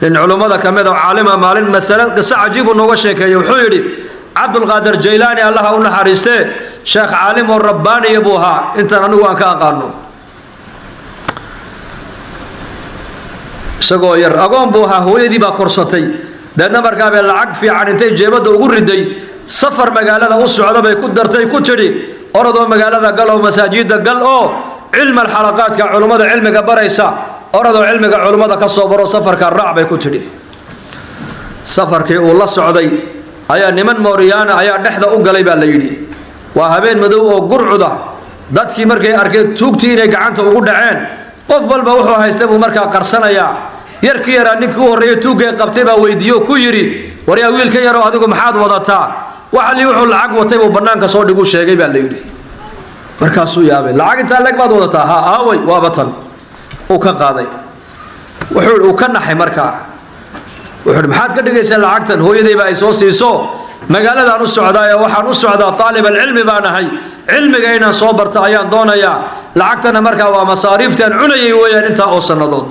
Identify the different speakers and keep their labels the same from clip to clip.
Speaker 1: لأن علماء كمذا عالم مالين مثلا قصة عجيب ونوشك يوحيري عبد القادر جيلاني الله أنه حريسته شيخ عالم والرباني يبوها أنت ننوان كأقانو سقوير أقوم بوها هو يدي باكورساتي دنا مركب العق في عنتي جيبته وقردي سفر مقالة السعودة بيكون درتي كتري أرضوا مقالة قالوا مساجد قال علم الحلقات كعلماء علم كبريسا أرضوا علم كعلماء كصبر سفر كالرعب كتري سفر كي والله السعودي أيا نمن موريانا أيا نحذا أقلب الليلي وهبين مدو قرعده dadkii markay arkeen tuugtii inay gacanta ugu dhaceen qof walba wuxuu haystay uu markaa qarsanaya yarkii yara ninkii u horeeyay tuugay qabtay baa weydiyo ku yiri wariya wiilka yaro adigu maxaad wadataa waxa li wuxuu lacag watay uu banaanka soo dhigu sheegay baa la yiri markaasuu yaabay lacag inta lag baad wadataa ha aaway waa batan uu ka qaaday wuxuu ka naxay markaa wuxuu maxaad ka dhigaysaa lacagtan hooyadayba ay soo siiso magaaladaan u socdaa waxaan u socdaa طالب العلم baan ahay cilmigayna soo barta ayaan doonaya lacagtana markaa waa masaariiftan cunayay weeyaan inta oo sanadood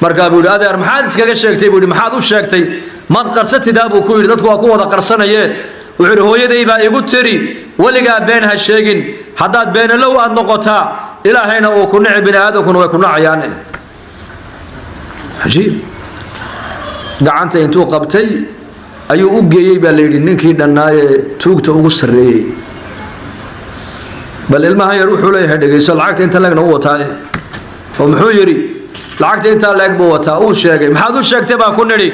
Speaker 1: markaa buu adeer maxaad iskaga sheegtay buu maxaad u sheegtay mad qarsatida buu ku yiri dadku waa ku wada qarsanayee wuxuu hooyaday baa igu tiri waliga been ha sheegin hadaad been low aad noqotaa ilaahayna uu ku nicib binaadamkuna way ku nacayaan ajiib gacanta intuu qabtay ayuu u geeyay baa la yiri ninkii dhanaaye tuugta ugu sareeyay bal ilmaha yar wuxuu leeyahay dhageyso lacagta inta lagna u wataa oo muxuu yiri lacagta inta lag buu wataa uu sheegay maxaad u sheegtay baan ku niri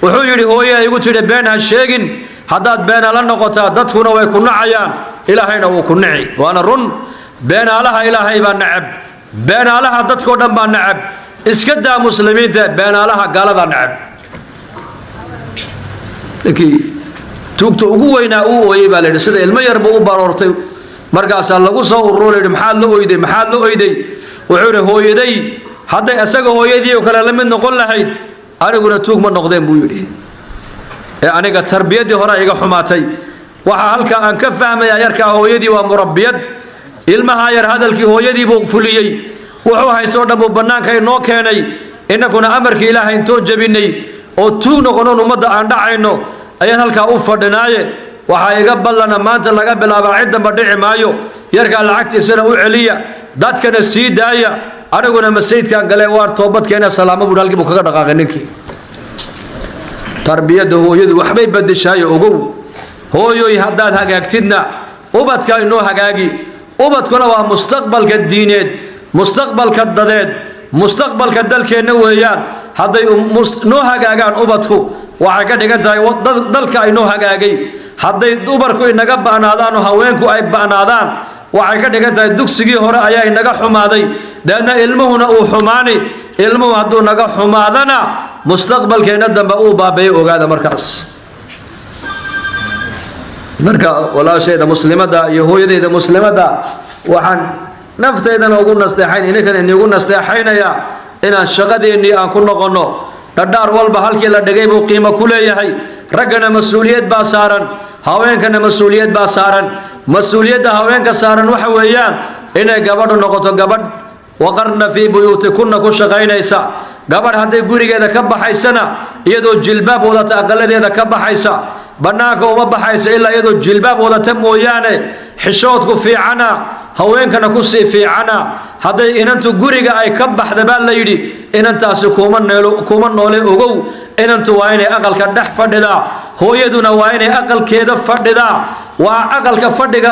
Speaker 1: wuxuu yiri hooyay igu tiri been ha sheegin hadaad been la noqotaa dadkuna way ku nacayaan ilaahayna uu ku nici waana run been alaha ilaahay baa nacab been alaha dadkoo dhan baa nacab iska daa muslimiinta been alaha gaalada nacab لكن توقت أقوينا أقوي بالله سيد المير يربو بارورتي مرجع سالقو صور رولي محل لو يدي محل لو يدي وعره هو يدي هذا أسق هو يدي وكلا لمن نقول له هاي أنا قلنا توق من نقدم بيودي أنا كتربية دي هراء يجا حماتي وحالك أن كفهم يا يركا هو يدي ومربيات المهاير هذا الكي هو يدي بوفليي وهو هاي صورنا ببنان كي نوكيني إنكنا أمرك إله إن توجبيني oo tuug noqono umada aan dhacayno ayaan halka u fadhinaaye waxa iga ballana maanta laga bilaabo ciidan dhici maayo yarka lacagtiisana u celiya dadkana sii daaya aniguna masaydkan galay waan toobadkeena salaamo buu halkii kaga dhaqaaqay ninkii tarbiyada hooyadu waxbay badishay ogow hooyoy hadaad hagaagtidna ubadka inoo hagaagi ubadkuna waa mustaqbalka diineed mustaqbalka dadeed mustaqbalka dalkeena weeyaan haday noo hagaagaan ubadku waxa ka dhigan tahay dalka ay noo hagaagay haday dumarku inaga baanaadaan oo haweenku ay baanaadaan waxa ka dhigan tahay dugsigii hore ayaa inaga xumaaday dadna ilmuhuna uu xumaani ilmuhu haduu naga xumaadana mustaqbalkeena dambe uu baabay ogaada markaas marka walaashayda muslimada iyo hooyadeeda muslimada waxaan naftaydan ugu nasteexayn inakan inagu nasteexaynaya inaan shaqadeennii aan ku noqono dhadhaar walba halkii la dhigay buu qiimo ku leeyahay raggana mas'uuliyad baa saaran haweenkana mas'uuliyad baa saaran mas'uuliyadda haweenka saaran waxa weeyaan inay gabadhu noqoto gabadh waqarna fi buyutikunna ku shaqaynaysa gabadh haday gurigeeda ka baxaysana iyadoo jilbaab wadata aqaladeeda ka baxaysa banaanka uma baxaysa ilaa iyadoo jilbaab wadata mooyaane xishoodku fiicana haweenkana ku sii fiicana haday inantu guriga ay ka baxda baa la yiri inantaasi kuma noole ogow inantu waa inay aqalka dhex fadhida hooyaduna waa inay aqalkeeda fadhida waa aqalka fadhiga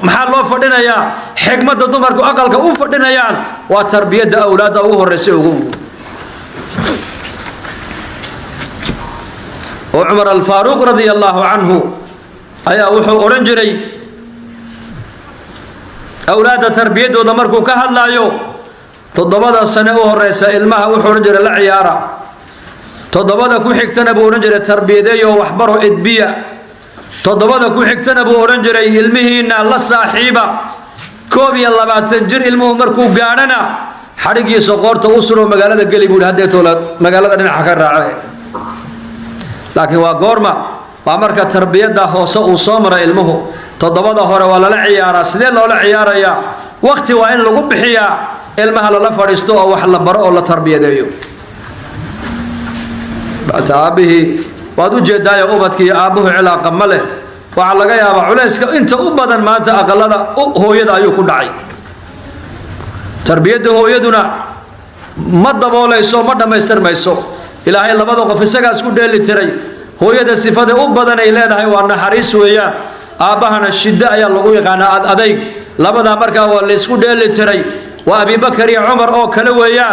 Speaker 1: maxaa loo fadhinayaa xigmada dumarku aqalka u fadhinayaan waa tarbiyada awlaada ugu horeysay ogow وعمر الفاروق رضي الله عنه أيا وحو أورنجري أولاد تربيته دمركو كهلا يو تضبط السنة الرئيسة المها وحو أورنجري العيارة تضبط كو حكتنا بأورنجري تربيته يو وحبره إدبية تضبط كو حكتنا بأورنجري المهينا الله صاحبة كوبي الله باتنجر المه مركو قاننا حرقي سقورت أسره مقالة قلبون هديته مقالة أنا حكر راعي لكن وقورما وأمرك التربية ده هو صامر علمه تضبط هو ولا عيارة سدين ولا عيارة يا وقت وين لو بحيا علمها لا فرستو أو حلا براء ولا تربية ده أبيه وادو جدايا أبدك أبوه علاقة مله وعلى جاي أبو عليسك أنت أبدا ما أنت أقلنا هو يد أيوك داعي تربيته هو يدنا مدة ولا يسوع مدة ما يستر ما يسوع إلهي الله بدو في سجى سكود اللي تري هو يد الصفات أبدا إلى ده وأنا حريص ويا أباهنا الشدة يا الله يقانا أديك لبدا مركا واللي سكود اللي تري وأبي بكر يا عمر أو كلويا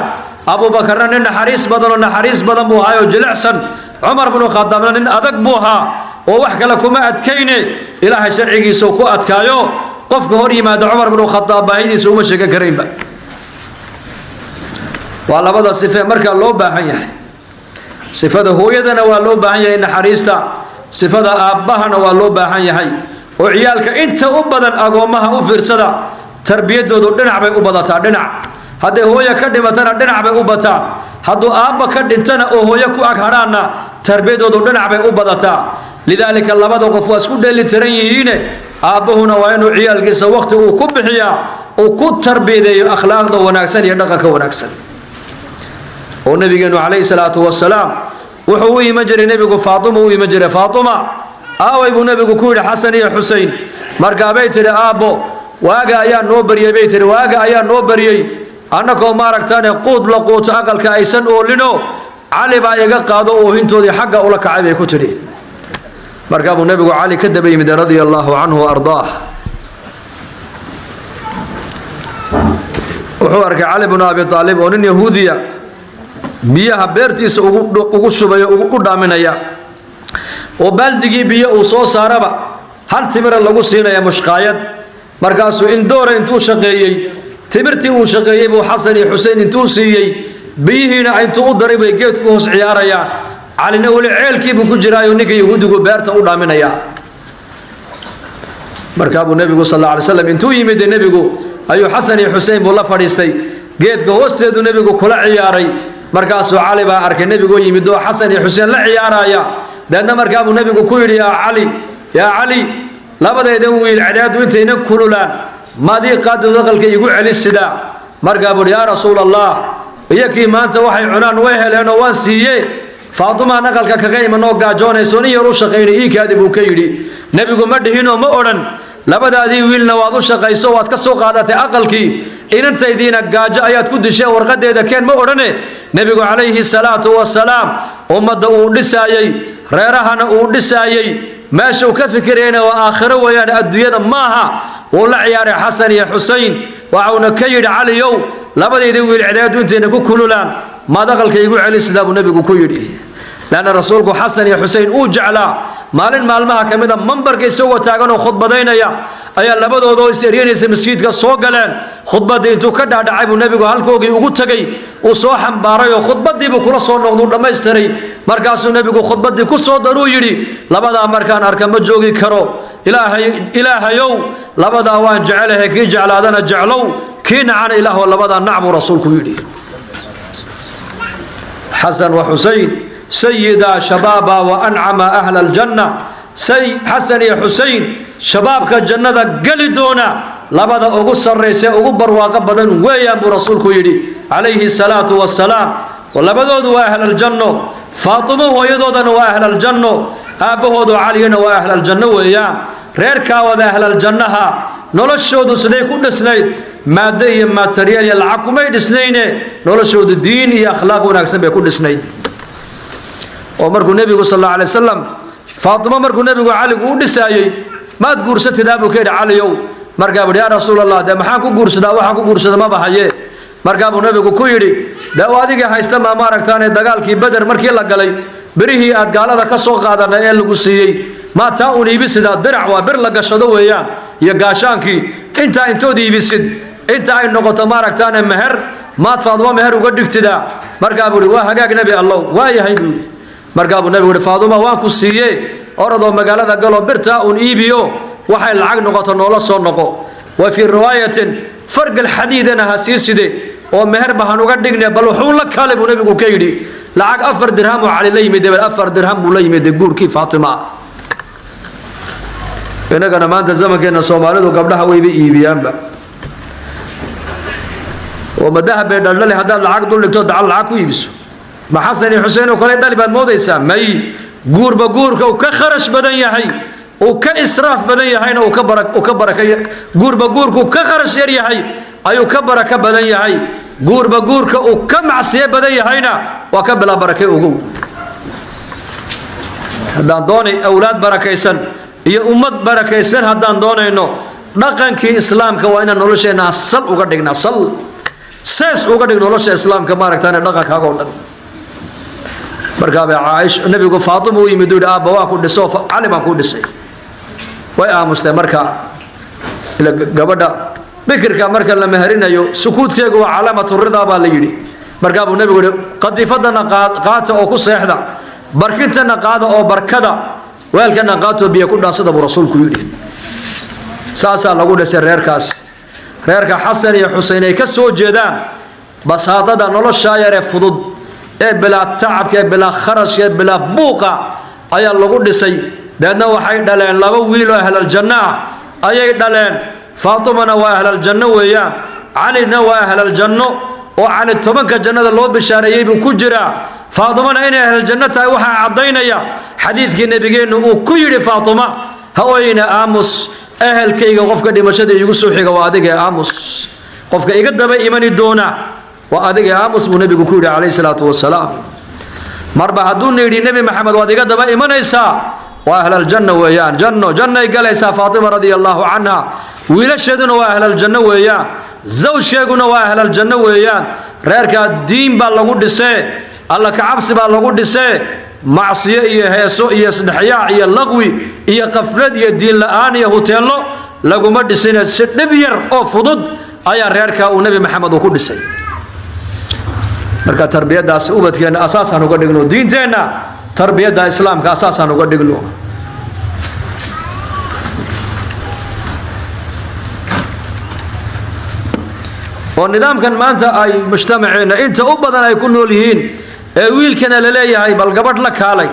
Speaker 1: أبو بكر إن حريص بدل حريص بدل بوها وجلعسن عمر بن الخطاب إن أدق بوها ووحك لكم أتكيني إلهي شرعي سوكو أتكايو قفك هوري ما عمر بن الخطاب بعيد سوما شكا كريم بقى والله بدا صفة مركا لو باهنيا صفة هو يدنا ولو باهنيا إن حريصتا صفة أباهنا ولو باهنيا هاي وعيالك أنت أبدا أقومها أفر صدا تربية دو دنع بي أبدا دنع هذا هو يكدم تنا دنع بي أبدا هذا أبا كدم تنا هو يكو أكهرانا تربية دو دنع بي أبدا لذلك الله بدا قفواس كل اللي ترينه أبوهنا وينو عيالك سو وقت وكبحيا وكل تربية أخلاق دو وناكسن يدقك وناكسن والنبي عليه الصلاة والسلام وحوي مجري نبي فاطمة ويمجري فاطمة ابو نبي كوي حسن يا حسين مرقا بيتر ابو واقع يا نوبري بيتر واقع يا نوبري انكو ما ركتاني قود لقوت اقل كايسن اولينو علي با يغا قادو او هنتودي حقا ولا كعبي كتري مرقا ابو نبي علي كدبي مد رضي الله عنه وارضاه وحو اركع علي بن ابي طالب ونن يهوديه biyaha beertiisa ugu shubay ugu dhaaminaya oo baldigii biyo uu soo saaraba hal timir lagu siinaya mushqaayad markaas uu indoor intuu shaqeeyay timirtii uu shaqeeyay buu Xasan iyo Xuseen intuu siiyay biyihiina intuu u daray bay geedku hoos ciyaarayaan calina wali ceelkii buu ku jiraayo ninka yahuudigu beerta u dhaaminaya markaa buu nabigu sallallahu alayhi wasallam intuu yimid nabigu ayuu Xasan iyo Xuseen buu la fadhiistay geedka hoosteedu nabigu kula ciyaaray markaas oo cali baa arkay nabigu yimid oo Xasan iyo Xuseen la ciyaaraya dadna markaa buu nabigu ku yiri ya cali labadeedan wiil cadaad intayna kululaan maadii qaad daqalka igu celisida markaa buu ya rasuulallah iyakii maanta waxay cunaan way heleen oo waan siiyay Faatuma naqalka kaga imanoo gaajoonayso in yar u shaqeynay ii kaadib uu ka yiri nabigu ma dhihino ma oran labadaadii wiilna waad u shaqayso waad ka soo qaadatay aqalkii inantaydiina gaajo ayaad ku dishay warqadeeda keen ma orane nabigu calayhi salaatu wasalaam ummadda uu dhisaayay reerahana uu dhisaayay meesha uu ka fikirayna waa aakhiro weeyaan adduunyada maaha uu la ciyaaray Xasan iyo Xuseen waxauna ka yidhi caliyow labadeedii wiil cidaad intayna ku kululaan maad aqalka igu celisida buu nabigu ku yidhi لأن رسولك حسن يا حسين أوجعلا مالين مالمها كمدا منبر كيسوى تاغنو خطبتين يا أي لبدو دو سيرين مسجد كسوغلان خطبه دي انتو كدا دعيب النبي هلكوغي ugu tagay oo soo xambaaray oo khudbadii buu kula soo noqdo dhameystiray markaasuu nabigu khudbadii ku soo daruu yiri labada markaan arka ma joogi karo ilaahayow labada waan jecelahay ki jeclaadana jeclow kiina aan ilaahu labada nacbu rasuulku yiri حسن وحسين سيدا شبابا وأنعم أهل الجنة حسن يا حسين شبابك الجنة قلدونا لبدا أغسر الرئيس أغبر وقبضا ويام رسولك يدي عليه الصلاة والسلام ولبدود وأهل الجنة فاطمة ويدودا وأهل الجنة أبهود علينا وأهل الجنة ويام ريركا وأهل الجنة نولشود سنيكو دسنيد مادية ماتريال يلعقو ما يدسنين نولشود الدين يا أخلاق ونكسب يكون دسنيد ومركو النبي صلى الله عليه وسلم فاطمة مركو النبي علي ودسايي ما تقرست دابو كيد علي يو مركب يا رسول الله ده maxaan ku guursadaa waxaan ku guursada ma bahaye markabuu nabigu ku yiri daawadiga haysta ma maaragtaan dagaalkii badar markii la galay barihi aad gaalada ka soo qaadanay ee lagu siiyay ma taa u iibisida dirac waa bir la gashado weeyaan iyo gaashaankii inta intood iibisid inta ay noqoto maaragtaan meher maad faadwa meher uga dhigtida markabuu waa hagaag nabi allah waa yahay buu markabuu nabigu faaduma waan ku siiyay orado magaalada galo birta uu iibiyo waxay lacag noqoto noola soo noqo wa fi riwaayatin farq alhadidana hasiiside oo meher bahan uga dhignay bal wuxuu la kale buu nabigu ka yiri lacag 4 dirham oo cali leeyimid 4 dirham buu leeyimid guurkii Fatima inagana maanta zamankeena Soomaalidu gabdhaha way iibiyaanba oo madaha bay dhalay hadaa lacag dul dhigto dacal lacag ku iibiso ما حسن حسين وكل دالي بعد موديسا مي جور بجورك وكخرش بدن يهي وكإسراف بدن يهينا وكبرك جور بجورك وكخرش يهي أيو كبرك بدن يهي جور بجورك وكمعصية بدن يهينا وكبلا بركة وجو هدان دوني أولاد بركيسن هي أمة بركيسن هدان دوني إنه نقن كي إسلام كوانا نولشنا صل وقدرنا صل ساس وقدر نولش إسلام كمارك تاني نقن كاقول بركاب عائش النبي يقول فاطمة ويمدود أبواه كود سوف علم كود سي ويا مستمركا إلى قبضة بكر كمركا لما هرينا يو سكوت كيجو علامة الرضا باليدي بركاب النبي يقول قد فضلنا قات أو قصة إحدى بركتنا قاد أو بركدا ويلكنا قاتو بيكون ناصد أبو رسول كيودي ساسا لقول سر ريركا حسن يا حسين يكسو جدان بس هذا نلش شاير فضود بلا تعب بلا خرج بلا بوقة أي الله قد سي لأنه وحي دلين لو ويلو أهل الجنة أي دلين فاطمة وأهل الجنة ويا علي نوا أهل الجنة وعلى التمنك الجنة الله بشاريه بكجرة فاطمة أين أهل الجنة وحى عضينا يا حديث كنا بيجين وكل فاطمة هوين آموس أهل كي قفك دمشق يقصوا حاجة وادق آموس قفك يقدم إيمان الدونا وادق آموس النبي كقول عليه الصلاة والسلام مربع دون يدي النبي محمد وادق دم إيمان إسا وأهل الجنة ويان جنة قال إسا فاطمة رضي الله عنها ويلشدنا وأهل الجنة ويان زوج شيخنا وأهل الجنة ويان رأيك الدين بالله سي الله كعبس بالله سي معصية إيه هيسو إيه سدحياء إيه لغوي إيه قفلد إيه دين لآن إيه هوتيلو لغو مد سنة ست نبير أو فضود أيا رأيك ونبي محمد وكل سي مركا تربية دا سؤوبت كأن أساسا نقدقنو دين تينا تربية دا إسلام كأساسا نقدقنو والنظام كان ما أنت أي مجتمعين أنت أبدا يكونوا لهين ويل كان لليه هاي بل قبض لك علي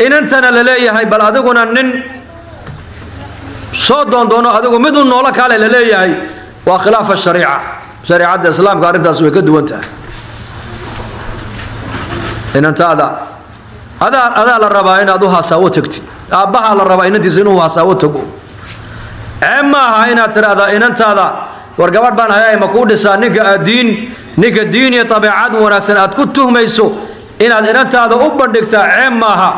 Speaker 1: إن أنت لليه هاي بل أدقنا نن صوت دون أدقوا مدن نولك علي لليه هاي وخلاف الشريعة شريعة الإسلام قارب تسوي كده وأنت إن أنت هذا للربا إن أدوها ساوتك أبها للربا إن أنت زنوها ساوتك أما هاي نترى هذا إن أنت هذا wargabadh baan hayaa ma ku dhisaa ninka diin iyo tabiicad wanaagsan aad ku tuhmayso inaad inantaada u bandhigtaa ceeb maaha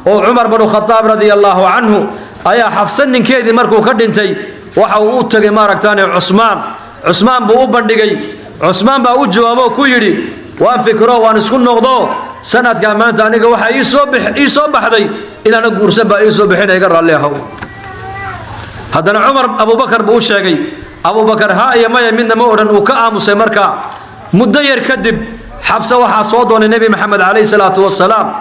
Speaker 1: oo Umar bin Khattab radiyallahu anhu ayaa xafsan ninkeedii markuu ka dhintay waxa uu u tagay maaragtaane Usmaan buu u bandhigay Usmaan baa u jawaabo ku yiri waan fikro waan isku noqdo sanadka maanta aniga waxa ii soo baxday inaan guursan baa ii soo bixinay iga raalli ahaw haddana Umar Abu Bakar buu sheegay أبو بكر هاي ما يمنا مورن وكأم سمركا مدير كذب حفصة وحصاد النبي محمد عليه الصلاة والسلام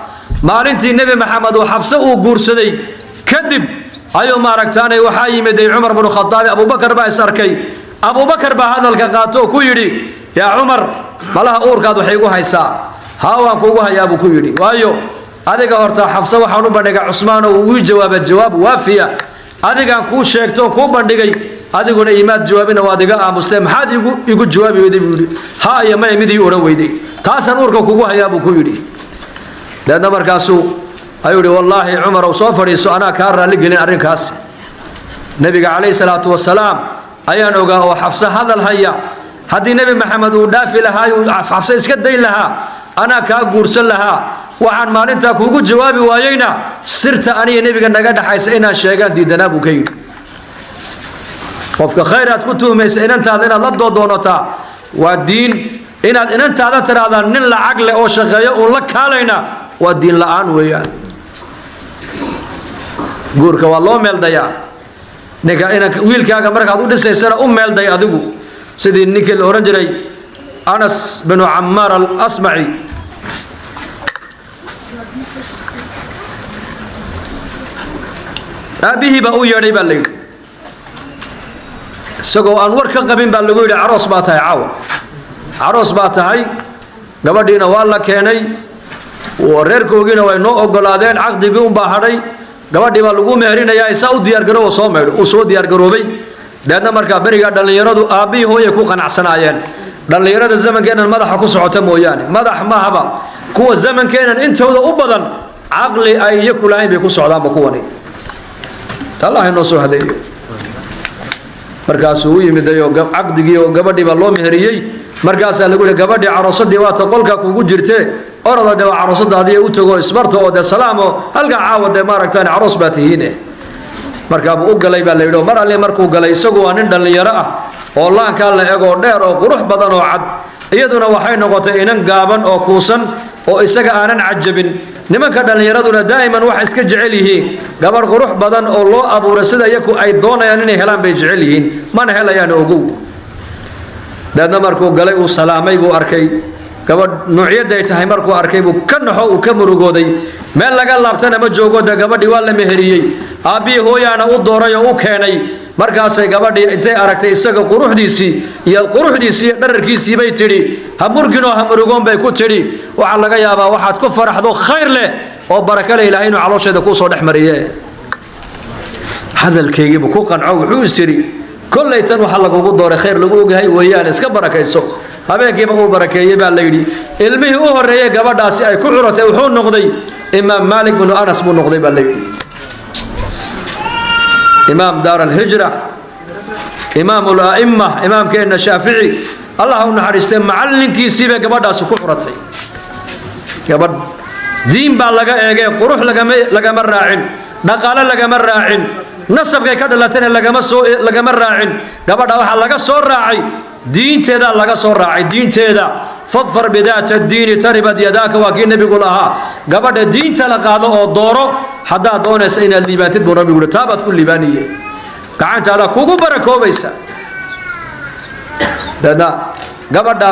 Speaker 1: مارنتي النبي محمد وحفصة وجورسدي كذب أيوة ماركتاني وحاي مدي عمر بن الخطاب أبو بكر بأسركي أبو بكر بهذا القاطو كويري يا عمر مالها أوركاد وحيقو هيسا هاوا كوها يا أبو كويري وأيو هذا قهرت حفصة وحنو بنجا عثمان ويجواب الجواب وافية هذا كان كو شيكتو كو بندقي هذا يقول إيماد جوابنا وادقاء مسلم هذا يقول جوابي ويدي ها يا ما يمدي يورا ويدي تاسن أوركو كوها يا أبو كويري لأن مركاسو أيوري والله عمر وصافر يسو أنا كارا لقلين أرنكاس نبي عليه الصلاة والسلام أيان أوغا وحفصة هذا الهيا هذه نبي محمد ودافي لها حفصة اسكدين لها أنا كاقورسل لها وعن مالنتا كوكو جوابي وايينا سرت أني نبي قد حيث إنا الشيغان دي دنابو كير وفق خيرات كنتو ميس إن أنت هذا لدو دونتا والدين إن أنت هذا ترى هذا نل عقل أو شغية ولك علينا والدين لآن ويان قولك والله ميل ديا نكا إنك ويلك أجا مرك هذا دسي سنة ميل ديا أدقو سيدي نيكل أورنجري أنس بن عمار الأصمعي أبيه بأو يري بالليل سقو أنور كقبين بالليل عروس باتها عروس باتها قبضينا والله كيني وريركو جينا وينو أقولادين عقد يقوم بحري قبضي باللقو مهرين يا إساء ديار جرو صامر وصو ديار جروبي لأن مركب بريء دلنا يردو أبي هو يكون عسنايان dhalinyarada zamankeena madaxa ku socota mooyaane madax ma haba kuwa zamankeena intooda u badan aqli ay iyagu lahayn bay ku socdaan ba kuwani Allah inoo soo hadeeyo markaas uu yimiday oo aqdigii oo gabadhii ba loo meheriyay markaas lagu yiri gabadhii aroosadii waa ta qolka kugu jirtay orada waa aroosadaadii u tago isbarto oo salaamo halka caawada maaragtaan aroos baatihiine markaa uu galay baa leeyahay mar alle markuu galay isagu waa nin dhalinyaro ah oo laanka la eego dheer oo qurux badan oo cad iyaduna waxay noqotay inan gaaban oo kuusan oo isaga aanan cajabin nimanka dhalinyaraduna daa'iman waxa iska jecel yihiin gabar qurux badan oo loo abuuray sida iyagu ay doonayaan inay helaan bay jecel yihiin mana helayaan ogow dadna markuu galay uu salaamay buu arkay gabadh nuuciyada ay tahay markuu arkay buu ka naxo uu ka murugooday meel laga laabtana ma joogo gabadhii waa la meheriyay aabi hooyana u dooray oo u keenay markaas ay gabadhii intay aragtay isaga quruxdiisii iyo dhararkiisii bay tiri ha murgino ha murugoon bay ku tiri waxa laga yaabaa waxaad ku faraxdo khayr leh oo baraka leh ilaahay inuu caloosheeda ku soo dhaxmariyay hadalkeeygu ku qanco wuxuu isiri kollaytan waxa lagu dooray khayr lagu ogahay weeyaan iska barakayso habeenkiiba uu barakeeyay baa la yiri ilmihii u horeeyay gabadhaasi ay ku curatay wuxuu noqday imaam Malik ibn Anas buu noqday baa la yiri imaam dar al-hijra imaam al-a'imma imaam keena Shaafici Allah uu naxariistay macallinkiisii bay gabadhaasi ku curatay gabadh diin baa laga eegay qurux lagama raacin dhaqaale lagama raacin nasabkay ka dhalatayna lagama raacin gabadha waxa laga soo raacay diinteeda laga soo raacay diinteeda fadfar bidaat ad-diin taribad yadaka wa kii nabigu lahaa gabadha diinta la qaado oo dooro hadaa doonaysa inaad liibaatid buu nabigu taabad ku liibaaniye gacantaada kugu barakoobaysa dada gabadha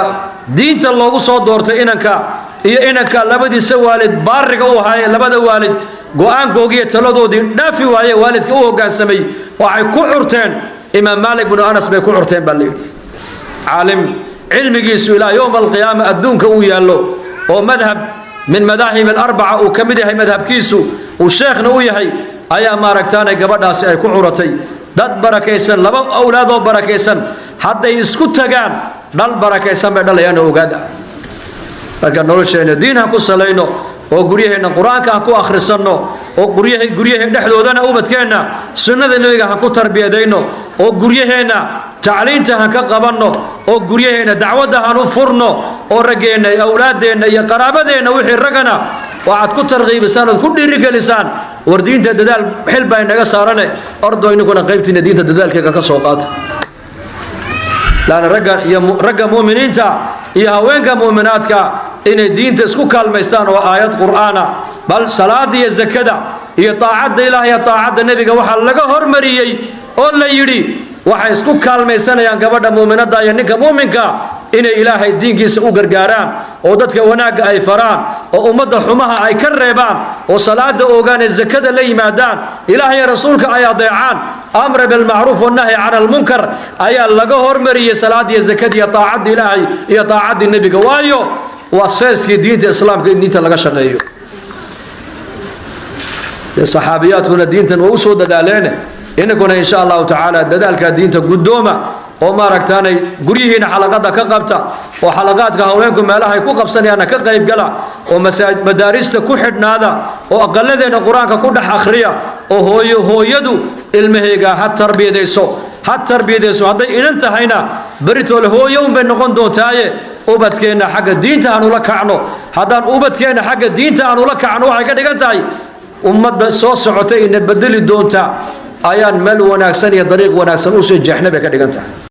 Speaker 1: diinta loogu soo doortay inanka labadiisa waalid baariga u haay labada waalid go'aankoogiyo taladoodii dhaafi waaye waalidka u hoggaansamay waxay ku curteen imaam Malik ibn Anas bay ku curteen baa leeyahay عالم علميgiisu ila يوم القيامه adduunka uu yaalo oo madhab min madahib al-arba'a oo kamid yahay madhabkiisu oo sheekhna uu yahay ayaa maaragtaan gabadhaasi ay ku curatay dad barakaysan laba awlaad oo barakaysan haday isku tagaan dal barakaysan bay dhalayaan ogaada marka nolosheena diinha ku salayno oo guryaheena quraanka ku akhrisano oo guryaheena dhexdoodana ubadkeena sunnada nabiga ku tarbiyadeyno oo guryaheena تعلينته كقبنا أو جريهنا دعوتها نفرنا أو رجينا أولادنا يا قرابتنا وحي رجنا وعد كتر غيب لسان كل رجال لسان وردين تدال حل بين جسارنا أرضو إنكم قيبتنا دين تدال كسوقات لأن رجع مؤمنين تا يا وينك مؤمنات كا إن الدين تسكو كالمستان وآيات قرآن بل صلاة الزكاة هي طاعة الله هي طاعة النبي وحل لك هرمريي أولا يري waxay isku kaalmaysanayaan gabadha muuminada iyo ninka muuminka inay ilaahay diinkiisa u gargaaraan oo dadka wanaaga ay faraan oo ummadda xumaha ay ka reebaan oo salaada oogaan zakada la yimaadaan ilaahay rasuulka ay adeecaan amr bil ma'ruf wa nahy 'anil munkar ayaa laga hormariyay salaada iyo zakada iyo taacada ilaahay iyo taacada nabiga waayo wasaaskii diinta islaamka diinta laga shaqeeyo saxaabiyaadkuna diintan oo soo dadaaleen إنكم إن شاء الله تعالى دلالك الدين تقدوما وما ركتاني قريهنا حلقات كقبتا وحلقات كهوينكم ما لها يكون قبصني أنا كقيب قلا ومساجد مدارس كحد نادا وأقل ذينا قرآن كقول حخرية وهو يدو المهيجا حتى تربية ديسو حتى تربية ديسو هذا إن انتهينا بريتول هو يوم بين نقندو تاي وبتكينا حق الدين تانو لك عنه هذا وبتكينا حق الدين تانو لك عنه حاجة دقنتاي ومد صوص عتي إن بدل الدون تا ayaan meel wanaagsan iyo dariiq wanaagsan u soo jeexnaba ka dhiganta